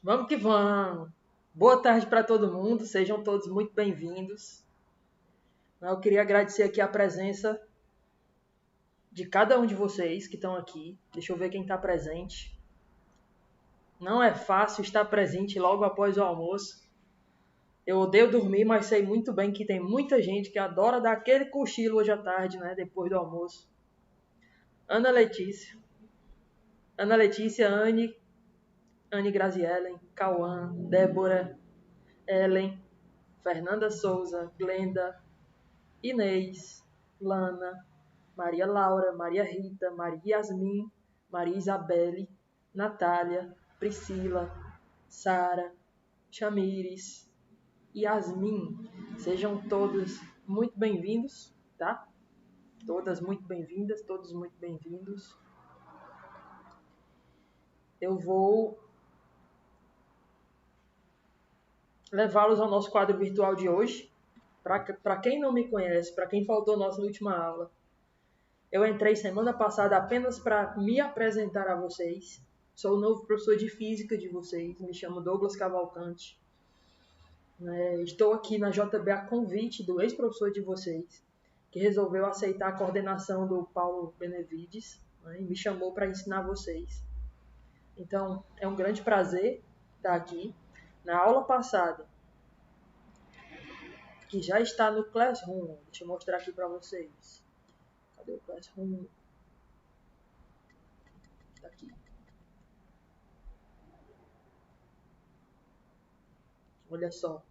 Vamos que vamos! Boa tarde para todo mundo, sejam todos muito bem-vindos. Eu queria agradecer aqui a presença de cada um de vocês que estão aqui. Deixa eu ver quem está presente. Não é fácil estar presente logo após o almoço. Eu odeio dormir, mas sei muito bem que tem muita gente que adora dar aquele cochilo hoje à tarde, né? Depois do almoço. Ana Letícia, Anne Graziellen, Cauã, Débora, Ellen, Fernanda Souza, Glenda, Inês, Lana, Maria Laura, Maria Rita, Maria Yasmin, Maria Isabelle, Natália, Priscila, Sara, Chamires, Yasmin. Sejam todos muito bem-vindos, tá? Todas muito bem-vindas, todos muito bem-vindos. Eu vou levá-los ao nosso quadro virtual de hoje. Para quem não me conhece, para quem faltou nossa última aula, eu entrei semana passada apenas para me apresentar a vocês. Sou o novo professor de física de vocês, me chamo Douglas Cavalcante. Estou aqui na JB a convite do ex-professor de vocês, que resolveu aceitar a coordenação do Paulo Benevides, e me chamou para ensinar vocês. Então, é um grande prazer estar aqui. Na aula passada, que já está no Classroom, deixa eu mostrar aqui para vocês. Cadê o Classroom? Está aqui. Olha só.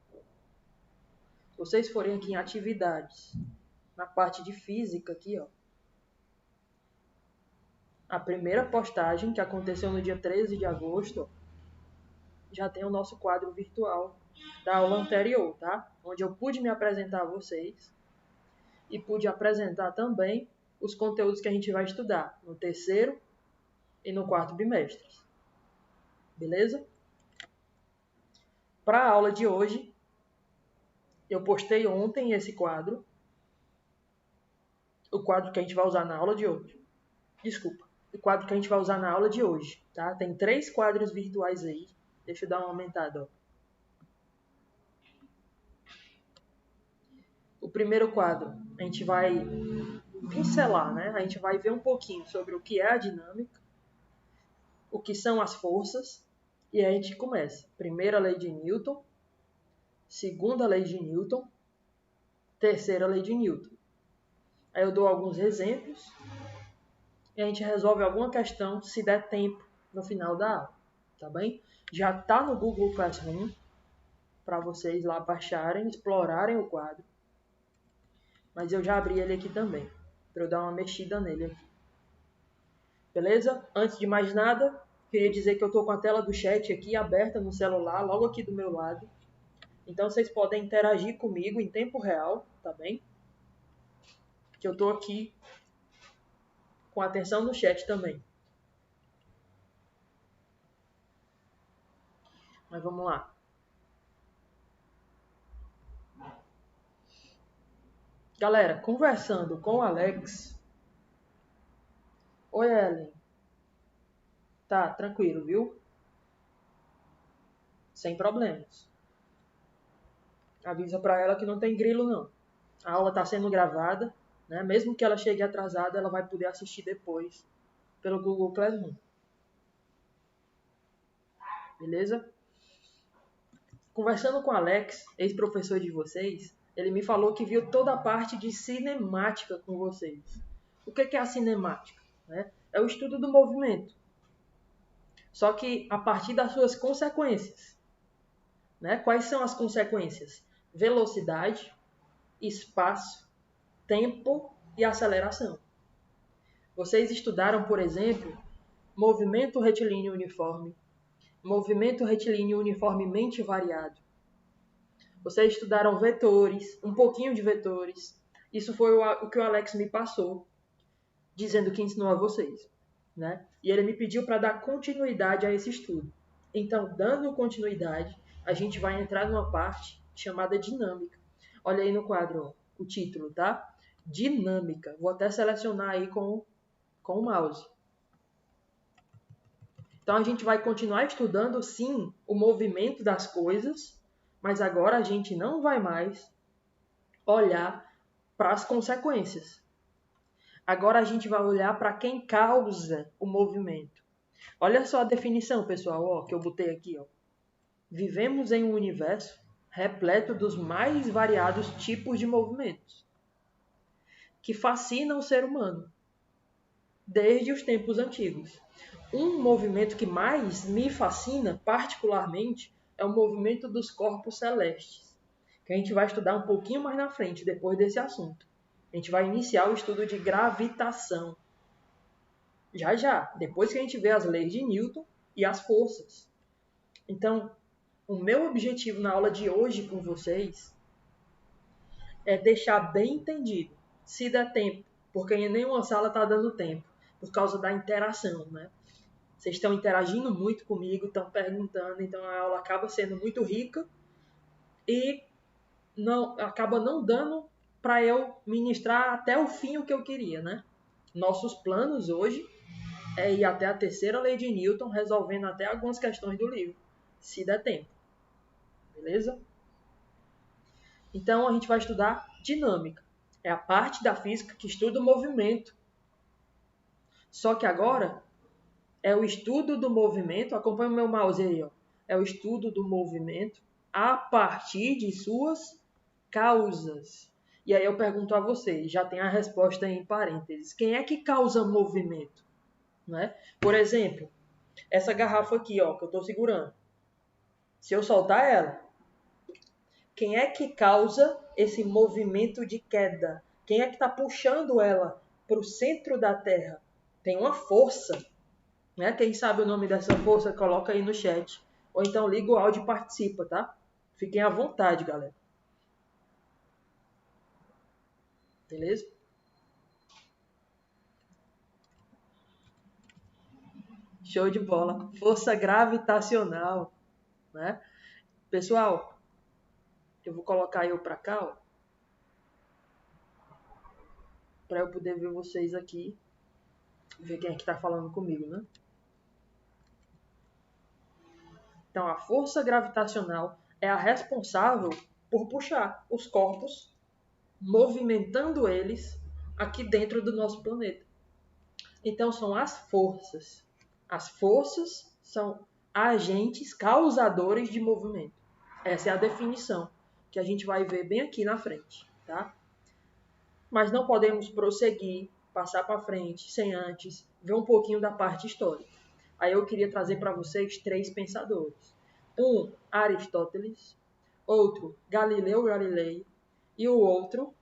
Se vocês forem aqui em atividades, na parte de física aqui, ó. A primeira postagem, que aconteceu no dia 13 de agosto, já tem o nosso quadro virtual da aula anterior, tá? Onde eu pude me apresentar a vocês e pude apresentar também os conteúdos que a gente vai estudar no terceiro e no quarto bimestres. Beleza? Para a aula de hoje, eu postei ontem esse quadro. O quadro que a gente vai usar na aula de hoje. Desculpa. O quadro que a gente vai usar na aula de hoje, tá? Tem 3 quadros virtuais aí. Deixa eu dar uma aumentada, ó. O primeiro quadro, a gente vai pincelar, né? A gente vai ver um pouquinho sobre o que é a dinâmica, o que são as forças, e aí a gente começa. Primeira lei de Newton, segunda lei de Newton, terceira lei de Newton. Aí eu dou alguns exemplos e a gente resolve alguma questão se der tempo no final da aula, tá bem? Já está no Google Classroom para vocês lá baixarem, explorarem o quadro. Mas eu já abri ele aqui também, para eu dar uma mexida nele aqui. Beleza? Antes de mais nada, queria dizer que eu estou com a tela do chat aqui aberta no celular, logo aqui do meu lado. Então vocês podem interagir comigo em tempo real, tá bem? Que eu estou aqui com atenção no chat também. Mas vamos lá. Galera, conversando com o Alex. Oi, Ellen. Tá, tranquilo, viu? Sem problemas. Avisa pra ela que não tem grilo, não. A aula tá sendo gravada, né? Mesmo que ela chegue atrasada, ela vai poder assistir depois pelo Google Classroom. Beleza? Conversando com o Alex, ex-professor de vocês, ele me falou que viu toda a parte de cinemática com vocês. O que é a cinemática? É o estudo do movimento. Só que a partir das suas consequências. Quais são as consequências? Velocidade, espaço, tempo e aceleração. Vocês estudaram, por exemplo, movimento retilíneo uniforme, movimento retilíneo uniformemente variado. Vocês estudaram vetores, um pouquinho de vetores. Isso foi o que o Alex me passou, dizendo que ensinou a vocês. E ele me pediu para dar continuidade a esse estudo. Então, dando continuidade, a gente vai entrar numa parte chamada dinâmica. Olha aí no quadro, ó, o título, tá? Dinâmica. Vou até selecionar aí com o mouse. Então a gente vai continuar estudando, sim, o movimento das coisas, mas agora a gente não vai mais olhar para as consequências. Agora a gente vai olhar para quem causa o movimento. Olha só a definição, pessoal, ó, que eu botei aqui. Ó. Vivemos em um universo repleto dos mais variados tipos de movimentos que fascinam o ser humano desde os tempos antigos. Um movimento que mais me fascina, particularmente, é o movimento dos corpos celestes, que a gente vai estudar um pouquinho mais na frente, depois desse assunto. A gente vai iniciar o estudo de gravitação. Já, depois que a gente vê as leis de Newton e as forças. Então, o meu objetivo na aula de hoje com vocês é deixar bem entendido, se der tempo, porque em nenhuma sala está dando tempo, por causa da interação, né? Vocês estão interagindo muito comigo, estão perguntando, então a aula acaba sendo muito rica e acaba não dando para eu ministrar até o fim o que eu queria, né? Nossos planos hoje é ir até a terceira lei de Newton, resolvendo até algumas questões do livro, se der tempo. Beleza? Então a gente vai estudar dinâmica. É a parte da física que estuda o movimento. Só que agora é o estudo do movimento, acompanha o meu mouse aí, ó. É o estudo do movimento a partir de suas causas. E aí eu pergunto a vocês, já tem a resposta em parênteses. Quem é que causa movimento? Né? Por exemplo, essa garrafa aqui, ó, que eu estou segurando. Se eu soltar ela, quem é que causa esse movimento de queda? Quem é que está puxando ela para o centro da Terra? Tem uma força. Né? Quem sabe o nome dessa força, coloca aí no chat. Ou então liga o áudio e participa, tá? Fiquem à vontade, galera. Beleza? Show de bola. Força gravitacional. Né? Pessoal, eu vou colocar eu para cá, ó. Para eu poder ver vocês aqui. Ver quem é que está falando comigo, né? Então, a força gravitacional é a responsável por puxar os corpos, movimentando eles aqui dentro do nosso planeta. Então, são as forças. As forças são agentes causadores de movimento. Essa é a definição que a gente vai ver bem aqui na frente, tá? Mas não podemos prosseguir, passar para frente, sem antes ver um pouquinho da parte histórica. Aí eu queria trazer para vocês 3 pensadores. Um, Aristóteles, outro, Galileu Galilei, e o outro,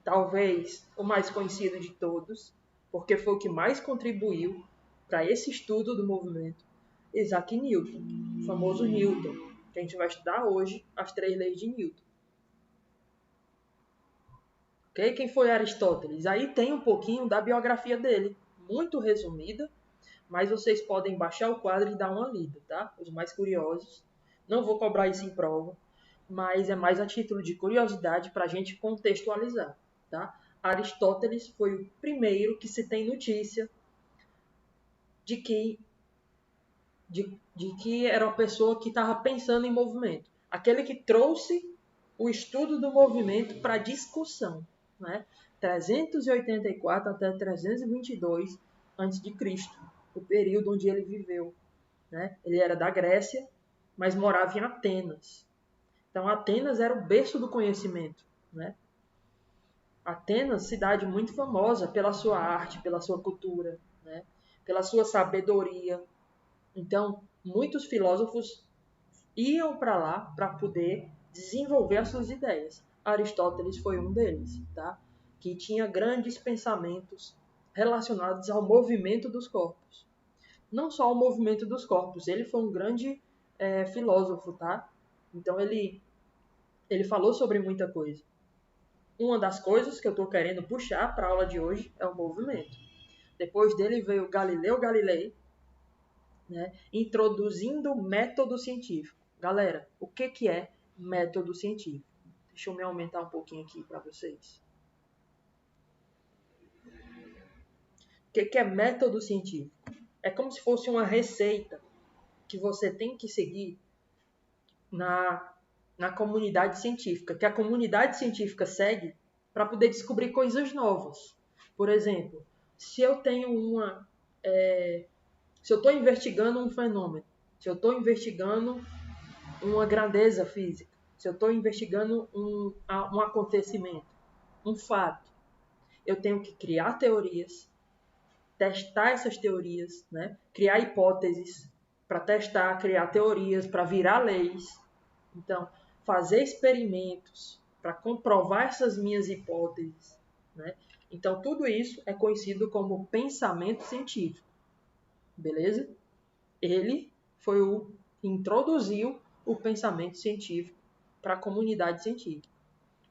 talvez o mais conhecido de todos, porque foi o que mais contribuiu para esse estudo do movimento, Isaac Newton, o famoso Newton, que a gente vai estudar hoje, as 3 leis de Newton. Okay? Quem foi Aristóteles? Aí tem um pouquinho da biografia dele, muito resumida, mas vocês podem baixar o quadro e dar uma lida, tá? Os mais curiosos. Não vou cobrar isso em prova, mas é mais a título de curiosidade para a gente contextualizar, tá? Aristóteles foi o primeiro que se tem notícia de que era uma pessoa que estava pensando em movimento. Aquele que trouxe o estudo do movimento para discussão, né? 384 até 322 a.C., o período onde ele viveu. Né? Ele era da Grécia, mas morava em Atenas. Então, Atenas era o berço do conhecimento. Né? Atenas, cidade muito famosa pela sua arte, pela sua cultura, né? Pela sua sabedoria. Então, muitos filósofos iam para lá para poder desenvolver as suas ideias. Aristóteles foi um deles, tá? Que tinha grandes pensamentos relacionados ao movimento dos corpos. Não só ao movimento dos corpos, ele foi um grande filósofo, tá? Então ele falou sobre muita coisa. Uma das coisas que eu estou querendo puxar para a aula de hoje é o movimento. Depois dele veio Galileu Galilei, né, introduzindo o método científico. Galera, o que é método científico? Deixa eu me aumentar um pouquinho aqui para vocês. O que é método científico? É como se fosse uma receita que você tem que seguir na comunidade científica, que a comunidade científica segue para poder descobrir coisas novas. Por exemplo, se eu tenho se eu estou investigando um fenômeno, se eu estou investigando uma grandeza física, se eu estou investigando um acontecimento, um fato, eu tenho que criar teorias, testar essas teorias, né? Criar hipóteses para testar, criar teorias para virar leis. Então, fazer experimentos para comprovar essas minhas hipóteses, né? Então, tudo isso é conhecido como pensamento científico, beleza? Ele foi o que introduziu o pensamento científico para a comunidade científica.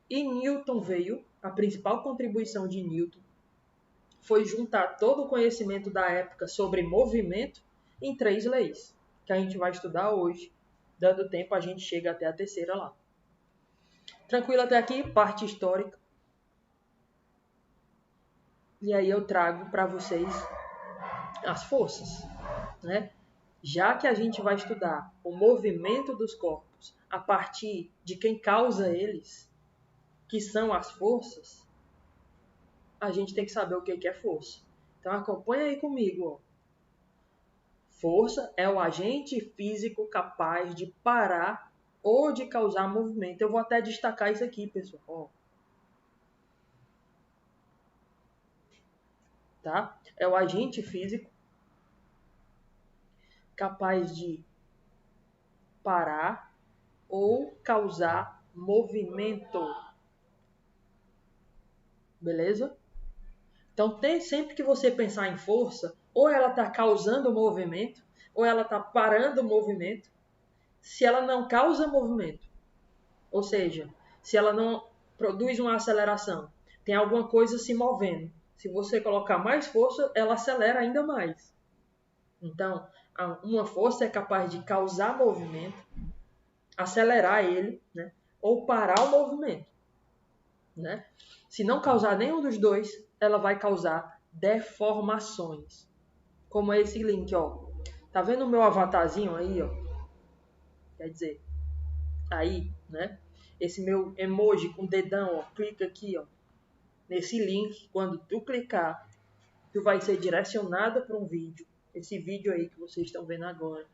E Newton veio, a principal contribuição de Newton foi juntar todo o conhecimento da época sobre movimento em 3 leis, que a gente vai estudar hoje. Dando tempo, a gente chega até a terceira lá. Tranquilo até aqui? Parte histórica. E aí eu trago para vocês as forças, né? Já que a gente vai estudar o movimento dos corpos a partir de quem causa eles, que são as forças, a gente tem que saber o que é força. Então acompanha aí comigo, ó. Força é o agente físico capaz de parar ou de causar movimento. Eu vou até destacar isso aqui, pessoal. Ó. Tá? É o agente físico capaz de parar ou causar movimento. Beleza? Então, sempre que você pensar em força, ou ela está causando movimento, ou ela está parando o movimento. Se ela não causa movimento, ou seja, se ela não produz uma aceleração, tem alguma coisa se movendo. Se você colocar mais força, ela acelera ainda mais. Então, uma força é capaz de causar movimento, acelerar ele, né? Ou parar o movimento. Né? Se não causar nenhum dos dois, ela vai causar deformações. Como esse link, ó. Tá vendo o meu avatarzinho aí, ó? Quer dizer, aí, né? Esse meu emoji com o dedão, ó, clica aqui, ó, nesse link. Quando tu clicar, tu vai ser direcionado para um vídeo. Esse vídeo aí que vocês estão vendo agora.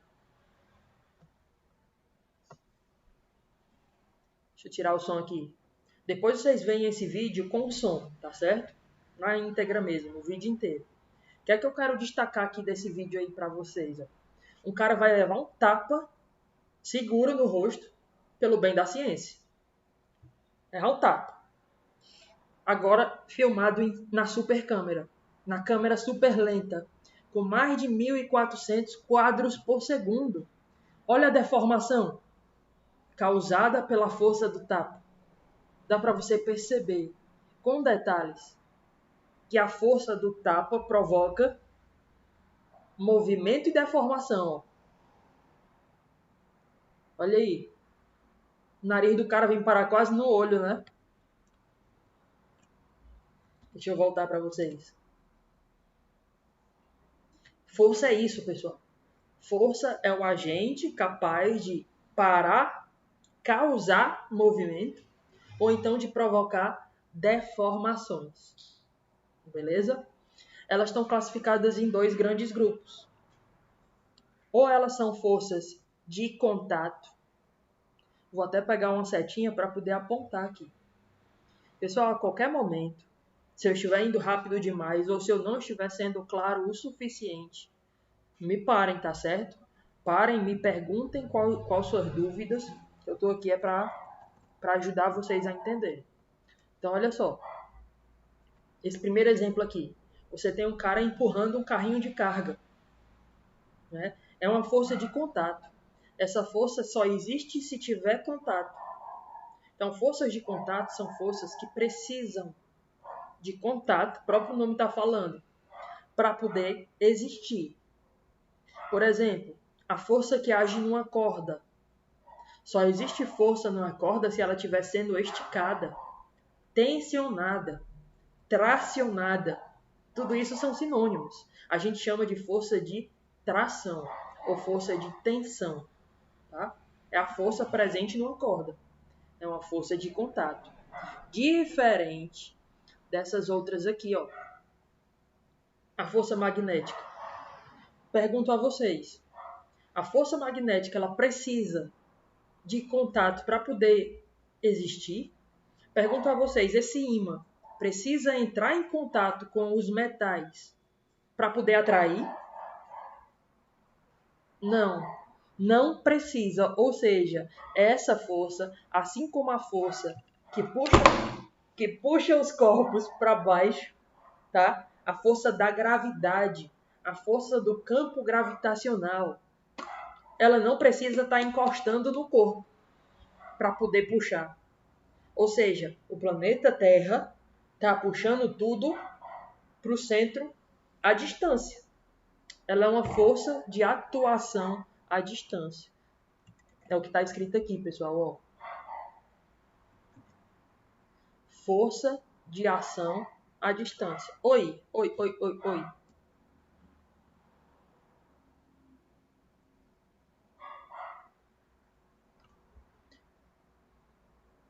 Deixa eu tirar o som aqui. Depois vocês veem esse vídeo com o som, tá certo? Na íntegra mesmo, o vídeo inteiro. O que é que eu quero destacar aqui desse vídeo aí para vocês? Ó? Um cara vai levar um tapa seguro no rosto pelo bem da ciência. É um tapa. Agora filmado na super câmera, na câmera super lenta, com mais de 1.400 quadros por segundo. Olha a deformação causada pela força do tapa. Dá para você perceber com detalhes que a força do tapa provoca movimento e deformação. Ó. Olha aí. O nariz do cara vem parar quase no olho, né? Deixa eu voltar para vocês. Força é isso, pessoal. Força é o agente capaz de parar, causar movimento ou então de provocar deformações. Beleza? Elas estão classificadas em 2 grandes grupos. Ou elas são forças de contato. Vou até pegar uma setinha para poder apontar aqui. Pessoal, a qualquer momento, se eu estiver indo rápido demais ou se eu não estiver sendo claro o suficiente, me parem, tá certo? Parem, me perguntem qual suas dúvidas. Eu estou aqui para ajudar vocês a entender. Então, olha só. Esse primeiro exemplo aqui. Você tem um cara empurrando um carrinho de carga. Né? É uma força de contato. Essa força só existe se tiver contato. Então, forças de contato são forças que precisam de contato, o próprio nome está falando, para poder existir. Por exemplo, a força que age numa corda. Só existe força numa corda se ela estiver sendo esticada, tensionada, tracionada. Tudo isso são sinônimos. A gente chama de força de tração. ou força de tensão, tá? É a força presente numa corda. É uma força de contato. Diferente dessas outras aqui, ó. A força magnética. Pergunto a vocês. A força magnética, ela precisa de contato para poder existir? Pergunto a vocês, esse ímã precisa entrar em contato com os metais para poder atrair? Não, não precisa. Ou seja, essa força, assim como a força que puxa os corpos para baixo, tá? A força da gravidade, a força do campo gravitacional, ela não precisa estar encostando no corpo para poder puxar. Ou seja, o planeta Terra está puxando tudo para o centro à distância. Ela é uma força de atuação à distância. É o que está escrito aqui, pessoal. Ó. Força de ação à distância. Oi, oi, oi, oi, oi.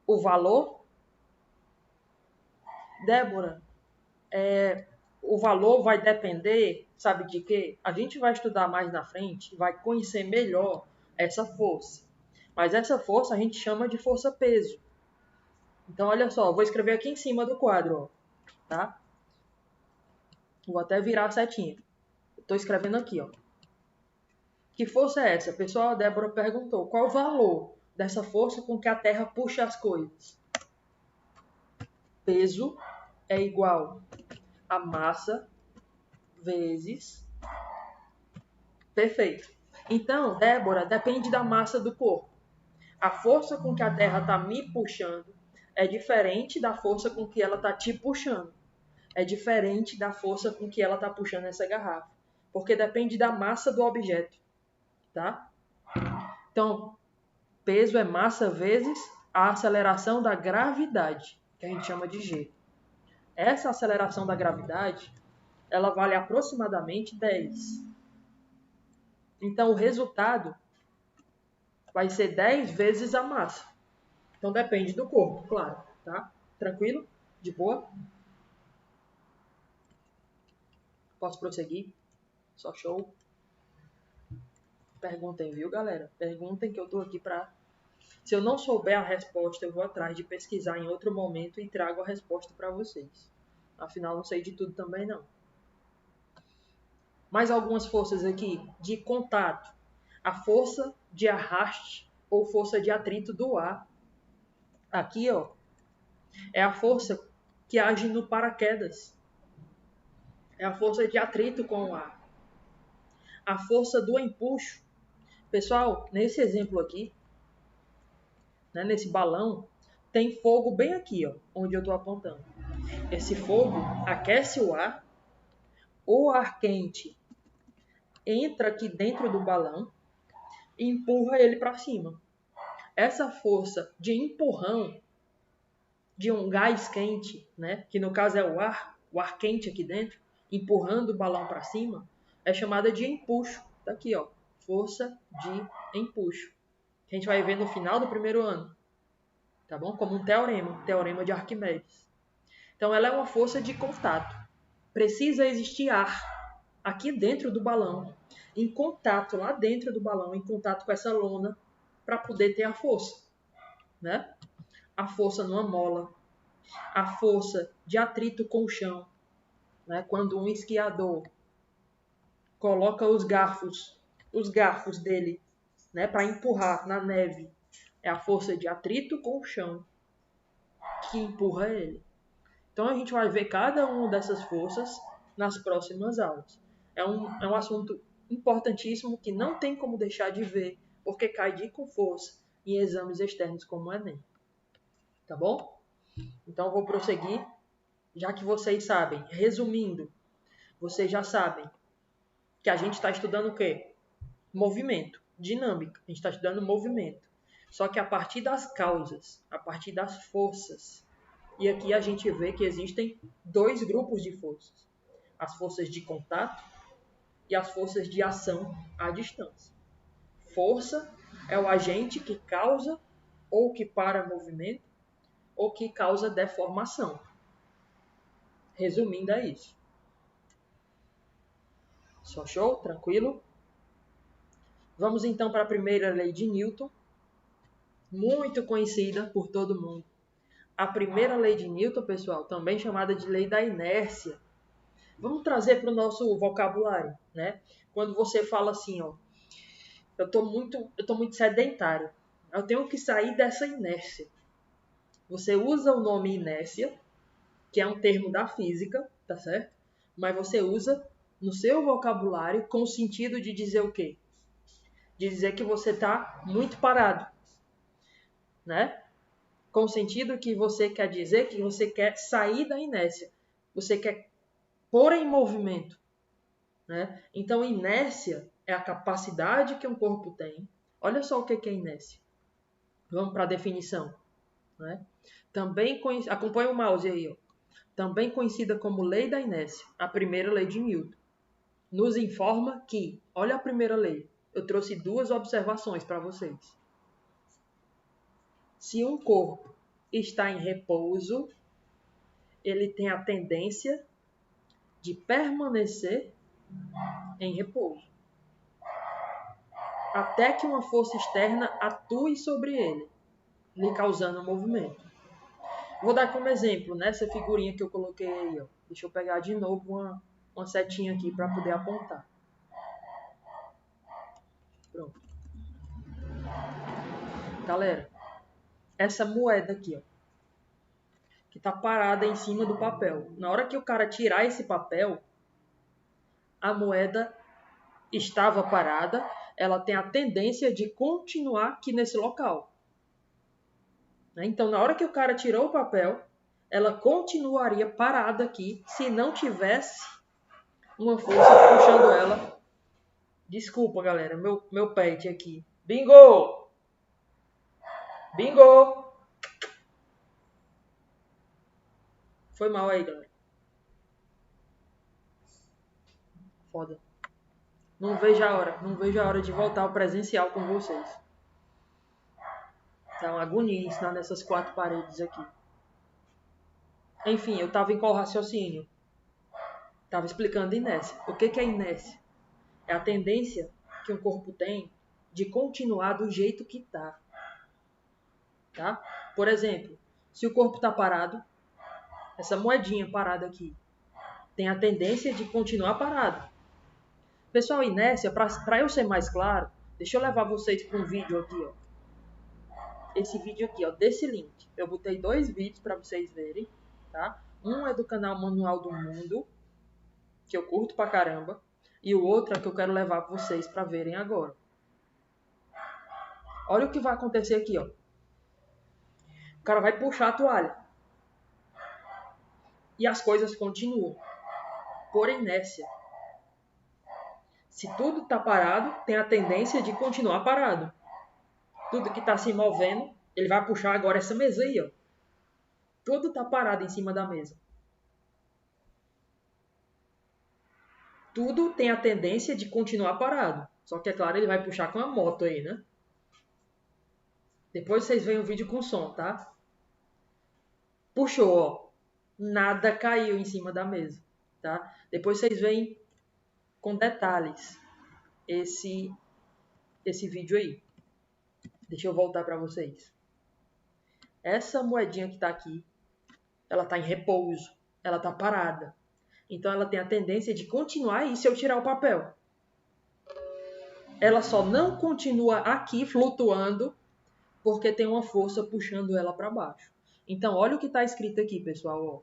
O valor, Débora, o valor vai depender, sabe de quê? A gente vai estudar mais na frente, vai conhecer melhor essa força. Mas essa força a gente chama de força-peso. Então, olha só, vou escrever aqui em cima do quadro, ó, tá? Vou até virar a setinha. Estou escrevendo aqui, ó. Que força é essa? Pessoal, a Débora perguntou. Qual o valor dessa força com que a Terra puxa as coisas? Peso é igual a massa vezes... Perfeito. Então, Débora, depende da massa do corpo. A força com que a Terra está me puxando é diferente da força com que ela está te puxando. É diferente da força com que ela está puxando essa garrafa. Porque depende da massa do objeto. Tá? Então, peso é massa vezes a aceleração da gravidade, que a gente chama de G. Essa aceleração da gravidade, ela vale aproximadamente 10. Então, o resultado vai ser 10 vezes a massa. Então, depende do corpo, claro. Tá? Tranquilo? De boa? Posso prosseguir? Só show? Perguntem, viu, galera? Perguntem que eu tô aqui pra... Se eu não souber a resposta, eu vou atrás de pesquisar em outro momento e trago a resposta para vocês. Afinal, não sei de tudo também, não. Mais algumas forças aqui de contato. A força de arraste ou força de atrito do ar. Aqui, ó, é a força que age no paraquedas. É a força de atrito com o ar. A força do empuxo. Pessoal, nesse exemplo aqui, né, nesse balão, tem fogo bem aqui, ó, onde eu estou apontando. Esse fogo aquece o ar ar quente entra aqui dentro do balão e empurra ele para cima. Essa força de empurrão de um gás quente, né, que no caso é o ar quente aqui dentro, empurrando o balão para cima, é chamada de empuxo. Tá aqui, ó, força de empuxo. Que a gente vai ver no final do primeiro ano, tá bom? Como um teorema de Arquimedes. Então ela é uma força de contato. Precisa existir ar aqui dentro do balão, em contato lá dentro do balão, em contato com essa lona, para poder ter a força, né? A força numa mola, a força de atrito com o chão, né? Quando um esquiador coloca os garfos dele, né, para empurrar na neve, é a força de atrito com o chão que empurra ele. Então a gente vai ver cada uma dessas forças nas próximas aulas. É um assunto importantíssimo que não tem como deixar de ver, porque cai de com força em exames externos como o Enem. Tá bom? Então eu vou prosseguir, já que vocês sabem. Resumindo, vocês já sabem que a gente está estudando o quê? Movimento, dinâmica. A gente está estudando movimento. Só que a partir das causas, a partir das forças. E aqui a gente vê que existem dois grupos de forças. As forças de contato e as forças de ação à distância. Força é o agente que causa ou que para movimento ou que causa deformação. Resumindo, é isso. Só show? Tranquilo? Vamos então para a primeira lei de Newton, muito conhecida por todo mundo. A primeira lei de Newton, pessoal, também chamada de lei da inércia. Vamos trazer para o nosso vocabulário, né? Quando você fala assim, ó, eu tô muito sedentário, eu tenho que sair dessa inércia. Você usa o nome inércia, que é um termo da física, tá certo? Mas você usa no seu vocabulário com o sentido de dizer o quê? De dizer que você está muito parado, né? Com o sentido que você quer dizer que você quer sair da inércia. Você quer pôr em movimento, né? Então, inércia é a capacidade que um corpo tem. Olha só o que é inércia. Vamos para a definição, né? Também acompanha o mouse aí, ó. Também conhecida como lei da inércia, a primeira lei de Newton, nos informa que, olha a primeira lei, eu trouxe duas observações para vocês. Se um corpo está em repouso, ele tem a tendência de permanecer em repouso, até que uma força externa atue sobre ele, lhe causando movimento. Vou dar como exemplo nessa figurinha que eu coloquei aí, ó. Deixa eu pegar de novo uma setinha aqui para poder apontar. Pronto. Galera, essa moeda aqui, ó, que está parada em cima do papel. Na hora que o cara tirar esse papel, a moeda estava parada, ela tem a tendência de continuar aqui nesse local. Então, na hora que o cara tirou o papel, ela continuaria parada aqui se não tivesse uma força puxando ela. Desculpa, galera, meu pet aqui. Bingo! Bingo! Foi mal aí, galera. Foda. Não vejo a hora de voltar ao presencial com vocês. Tá uma agonia ensinar nessas quatro paredes aqui. Enfim, eu estava em qual raciocínio? Estava explicando inércia. O que é inércia? É a tendência que um corpo tem de continuar do jeito que está. Tá? Por exemplo, se o corpo está parado, essa moedinha parada aqui tem a tendência de continuar parado. Pessoal, inércia, para eu ser mais claro, deixa eu levar vocês para um vídeo aqui, ó. Esse vídeo aqui, ó, desse link. Eu botei 2 vídeos para vocês verem, tá? Um é do canal Manual do Mundo, que eu curto pra caramba, e o outro é que eu quero levar vocês para verem agora. Olha o que vai acontecer aqui, ó. O cara vai puxar a toalha. E as coisas continuam. Por inércia. Se tudo está parado, tem a tendência de continuar parado. Tudo que está se movendo, ele vai puxar agora essa mesa aí, ó. Tudo está parado em cima da mesa. Tudo tem a tendência de continuar parado. Só que, é claro, ele vai puxar com a moto aí, né? Depois vocês veem o vídeo com som, tá? Puxou, ó. Nada caiu em cima da mesa, tá? Depois vocês veem com detalhes esse vídeo aí. Deixa eu voltar para vocês. Essa moedinha que está aqui, ela está em repouso, ela está parada. Então ela tem a tendência de continuar aí se eu tirar o papel. Ela só não continua aqui flutuando porque tem uma força puxando ela para baixo. Então olha o que está escrito aqui, pessoal. Ó.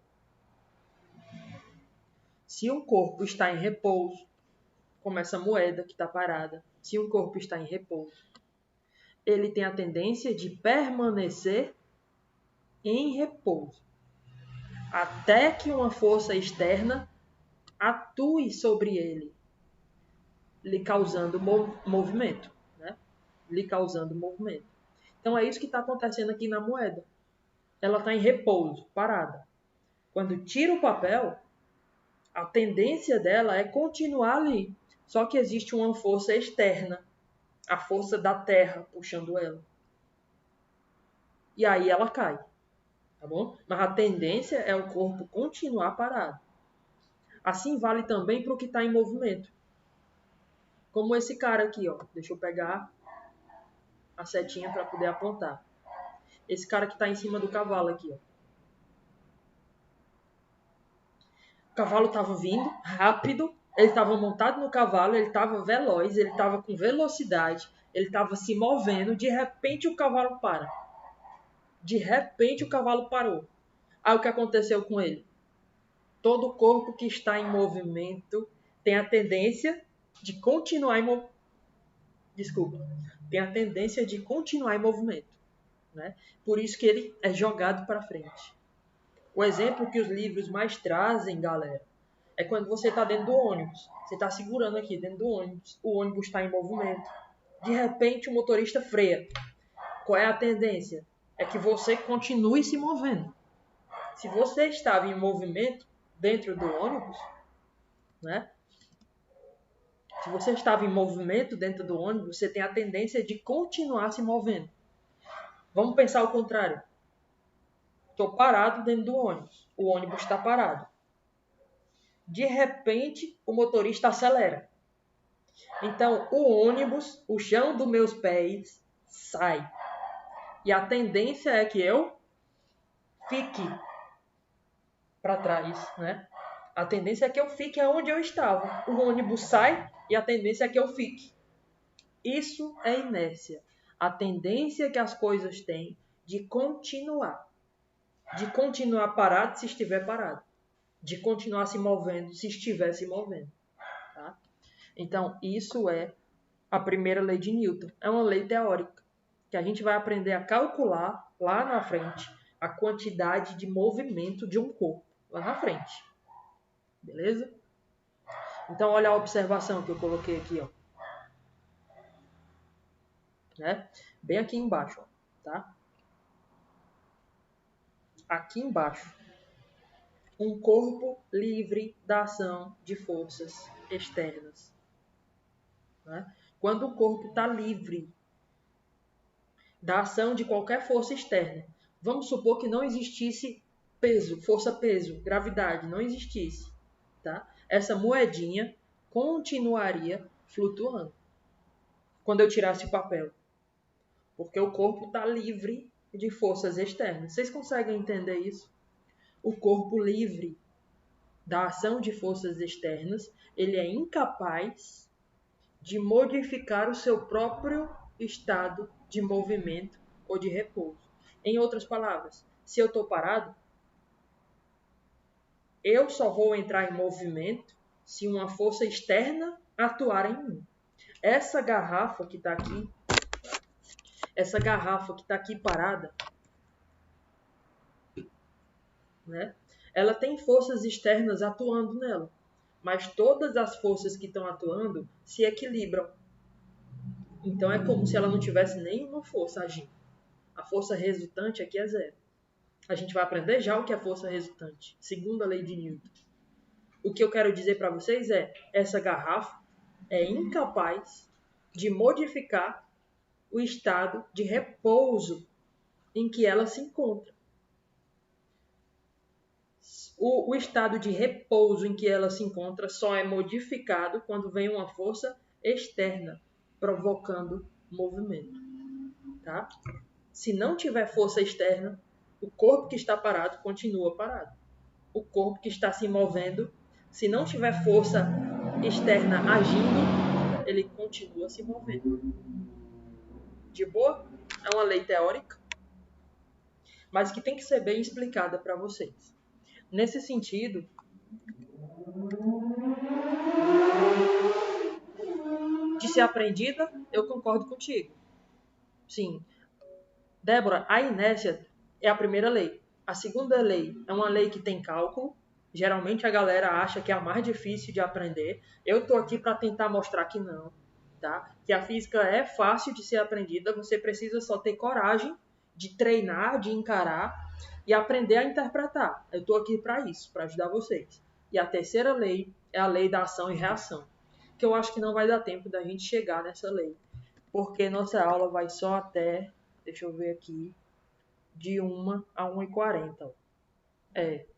Se um corpo está em repouso, como essa moeda que está parada, se um corpo está em repouso, ele tem a tendência de permanecer em repouso, até que uma força externa atue sobre ele, lhe causando movimento, né? Lhe causando movimento. Então é isso que está acontecendo aqui na moeda. Ela está em repouso, parada. Quando tira o papel, a tendência dela é continuar ali, Só que existe uma força externa, a força da Terra puxando ela. E aí ela cai, tá bom? Mas a tendência é o corpo continuar parado. Assim vale também para o que está em movimento. Como esse cara aqui, ó. Deixa eu pegar a setinha para poder apontar. Esse cara que está em cima do cavalo aqui, ó. O cavalo estava vindo rápido, ele estava montado no cavalo, ele estava veloz, ele estava com velocidade, ele estava se movendo, de repente o cavalo para. De repente o cavalo parou. Aí o que aconteceu com ele? Todo corpo que está em movimento tem a tendência de continuar em movimento. Desculpa. Tem a tendência de continuar em movimento, né? Por isso que ele é jogado para frente. O exemplo que os livros mais trazem, galera, é quando você está dentro do ônibus. Você está segurando aqui dentro do ônibus. O ônibus está em movimento. De repente, o motorista freia. Qual é a tendência? É que você continue se movendo. Se você estava em movimento dentro do ônibus, né? Se você estava em movimento dentro do ônibus, você tem a tendência de continuar se movendo. Vamos pensar o contrário. Estou parado dentro do ônibus. O ônibus está parado. De repente, o motorista acelera. Então, o ônibus, o chão dos meus pés, sai. E a tendência é que eu fique para trás, né? A tendência é que eu fique onde eu estava. O ônibus sai e a tendência é que eu fique. Isso é inércia. A tendência que as coisas têm de continuar. De continuar parado se estiver parado. De continuar se movendo se estiver se movendo. Tá? Então, isso é a primeira lei de Newton. É uma lei teórica que a gente vai aprender a calcular lá na frente a quantidade de movimento de um corpo. Lá na frente. Beleza? Então, olha a observação que eu coloquei aqui, ó. Né? Bem aqui embaixo, ó, tá? Aqui embaixo. Um corpo livre da ação de forças externas. Né? Quando o corpo está livre da ação de qualquer força externa, vamos supor que não existisse peso, força-peso, gravidade, não existisse. Tá? Essa moedinha continuaria flutuando quando eu tirasse o papel. Porque o corpo está livre de forças externas. Vocês conseguem entender isso? O corpo livre da ação de forças externas, ele é incapaz de modificar o seu próprio estado de movimento ou de repouso. Em outras palavras, se eu estou parado, eu só vou entrar em movimento se uma força externa atuar em mim. Essa garrafa que está aqui parada, né? Ela tem forças externas atuando nela, mas todas as forças que estão atuando se equilibram. Então é como se ela não tivesse nenhuma força agindo. A força resultante aqui é zero. A gente vai aprender já o que é força resultante, segundo a lei de Newton. O que eu quero dizer para vocês é, essa garrafa é incapaz de modificar o estado de repouso em que ela se encontra. O estado de repouso em que ela se encontra só é modificado quando vem uma força externa provocando movimento. Tá? Se não tiver força externa, o corpo que está parado continua parado. O corpo que está se movendo, se não tiver força externa agindo, ele continua se movendo. De boa? É uma lei teórica, mas que tem que ser bem explicada para vocês. Nesse sentido, de ser aprendida, eu concordo contigo. Sim. Débora, a inércia é a primeira lei. A segunda lei é uma lei que tem cálculo. Geralmente a galera acha que é a mais difícil de aprender. Eu estou aqui para tentar mostrar que não. Tá? Que a física é fácil de ser aprendida. Você precisa só ter coragem de treinar, de encarar e aprender a interpretar. Eu estou aqui para isso, para ajudar vocês. E a terceira lei é a lei da ação e reação. que eu acho que não vai dar tempo da gente chegar nessa lei. Porque nossa aula vai só até, deixa eu ver aqui, de 1 a 1h40.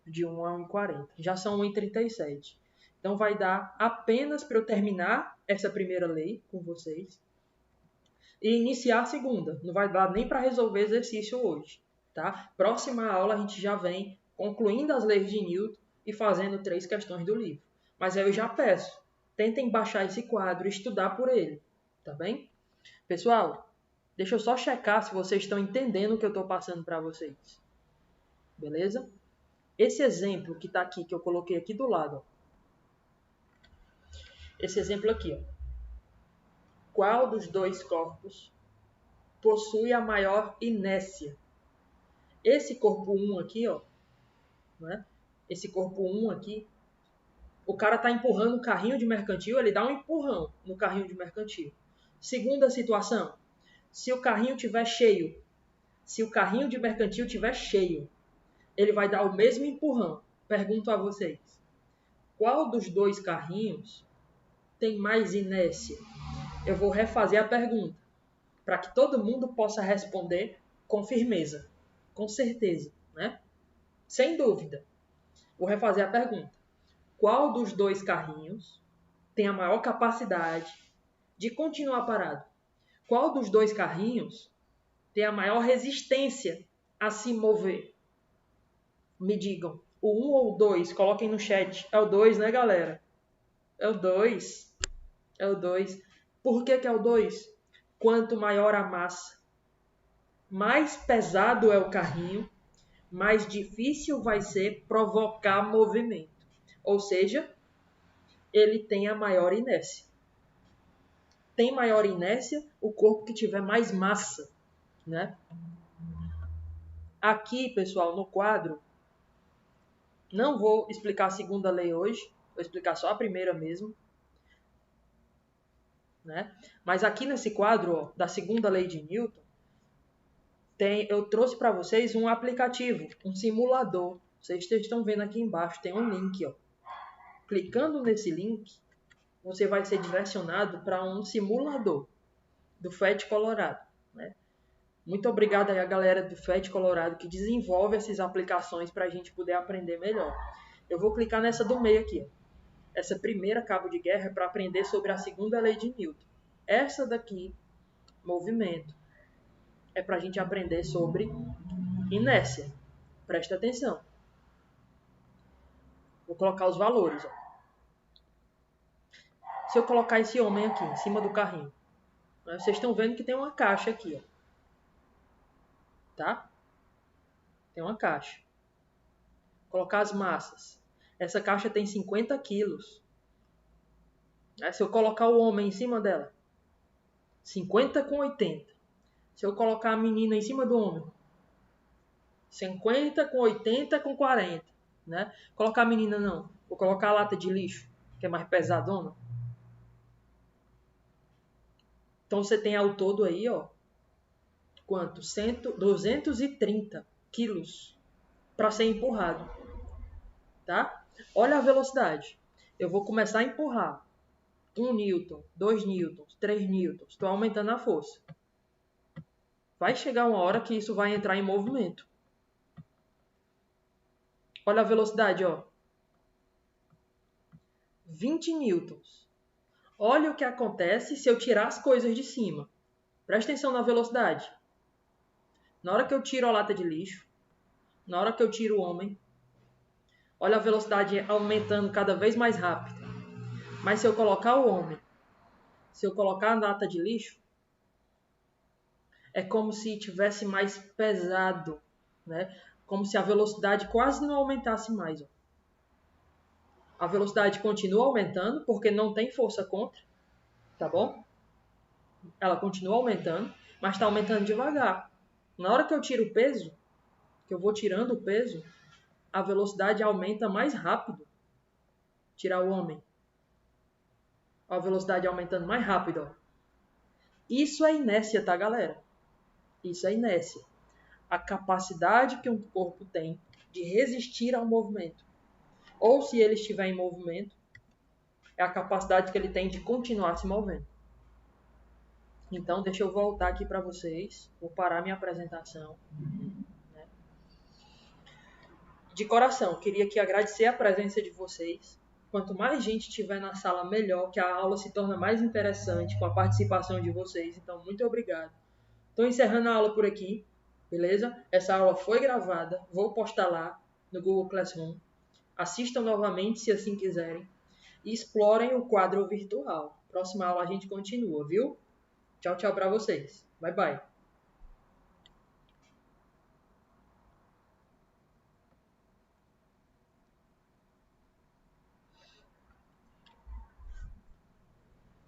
De 1 a 1h40. Já são 1h37. Então vai dar apenas para eu terminar essa primeira lei com vocês e iniciar a segunda. Não vai dar nem para resolver exercício hoje, tá? Próxima aula a gente já vem concluindo as leis de Newton e fazendo 3 questões do livro. Mas aí eu já peço, tentem baixar esse quadro e estudar por ele, tá bem? Pessoal, deixa eu só checar se vocês estão entendendo o que eu estou passando para vocês. Beleza? Esse exemplo que está aqui, que eu coloquei aqui do lado, ó. Esse exemplo aqui, ó. Qual dos dois corpos possui a maior inércia? Esse corpo 1 aqui, ó, né? Esse corpo 1 aqui, o cara está empurrando o carrinho de mercantil, ele dá um empurrão no carrinho de mercantil. Segunda situação, se o carrinho estiver cheio, se o carrinho de mercantil estiver cheio, ele vai dar o mesmo empurrão. Pergunto a vocês, qual dos dois carrinhos tem mais inércia? Eu vou refazer a pergunta, para que todo mundo possa responder com firmeza, com certeza, né? Sem dúvida. Vou refazer a pergunta. Qual dos dois carrinhos tem a maior capacidade de continuar parado? Qual dos dois carrinhos tem a maior resistência a se mover? Me digam. O 1 ou o 2? Coloquem no chat. É o 2, né, galera? É o 2. É o 2. Por que é o 2? Quanto maior a massa, mais pesado é o carrinho, mais difícil vai ser provocar movimento. Ou seja, ele tem a maior inércia. Tem maior inércia o corpo que tiver mais massa, né? Aqui, pessoal, no quadro, não vou explicar a segunda lei hoje, vou explicar só a primeira mesmo, né? Mas aqui nesse quadro, ó, da segunda lei de Newton, eu trouxe para vocês um aplicativo, um simulador. Vocês estão vendo aqui embaixo, tem um link, ó. Clicando nesse link, você vai ser direcionado para um simulador do FET Colorado, né? Muito obrigado aí a galera do FET Colorado que desenvolve essas aplicações para a gente poder aprender melhor. Eu vou clicar nessa do meio aqui, ó. Essa primeira cabo de guerra é para aprender sobre a segunda lei de Newton. Essa daqui, movimento, é para a gente aprender sobre inércia. Presta atenção. Vou colocar os valores, ó. Se eu colocar esse homem aqui em cima do carrinho, né, vocês estão vendo que tem uma caixa aqui, ó. Tá? Tem uma caixa. Colocar as massas. Essa caixa tem 50 quilos. Se eu colocar o homem em cima dela, 50 com 80. Se eu colocar a menina em cima do homem, 50 com 80 com 40. Né? Colocar a menina não. Vou colocar a lata de lixo, que é mais pesadona. Então você tem ao todo aí, ó, quanto? 230 quilos para ser empurrado. Tá? Olha a velocidade. Eu vou começar a empurrar. 1 newton, 2 newtons, 3 newtons. Estou aumentando a força. Vai chegar uma hora que isso vai entrar em movimento. Olha a velocidade, ó. 20 newtons. Olha o que acontece se eu tirar as coisas de cima. Presta atenção na velocidade. Na hora que eu tiro a lata de lixo, na hora que eu tiro o homem, olha a velocidade aumentando cada vez mais rápido. Mas se eu colocar o homem, se eu colocar a lata de lixo, é como se tivesse mais pesado, né? Como se a velocidade quase não aumentasse mais. Ó. A velocidade continua aumentando, porque não tem força contra, tá bom? Ela continua aumentando, mas está aumentando devagar. Na hora que eu tiro o peso, que eu vou tirando o peso, a velocidade aumenta mais rápido. Tirar o homem. A velocidade aumentando mais rápido. Ó. Isso é inércia, tá, galera? Isso é inércia. A capacidade que um corpo tem de resistir ao movimento. Ou se ele estiver em movimento, é a capacidade que ele tem de continuar se movendo. Então, deixa eu voltar aqui para vocês. Vou parar minha apresentação. De coração, queria aqui agradecer a presença de vocês. Quanto mais gente tiver na sala, melhor, que a aula se torna mais interessante com a participação de vocês. Então, muito obrigado. Estou encerrando a aula por aqui, beleza? Essa aula foi gravada, vou postar lá no Google Classroom. Assistam novamente, se assim quiserem. E explorem o quadro virtual. Próxima aula a gente continua, viu? Tchau, tchau para vocês. Bye, bye.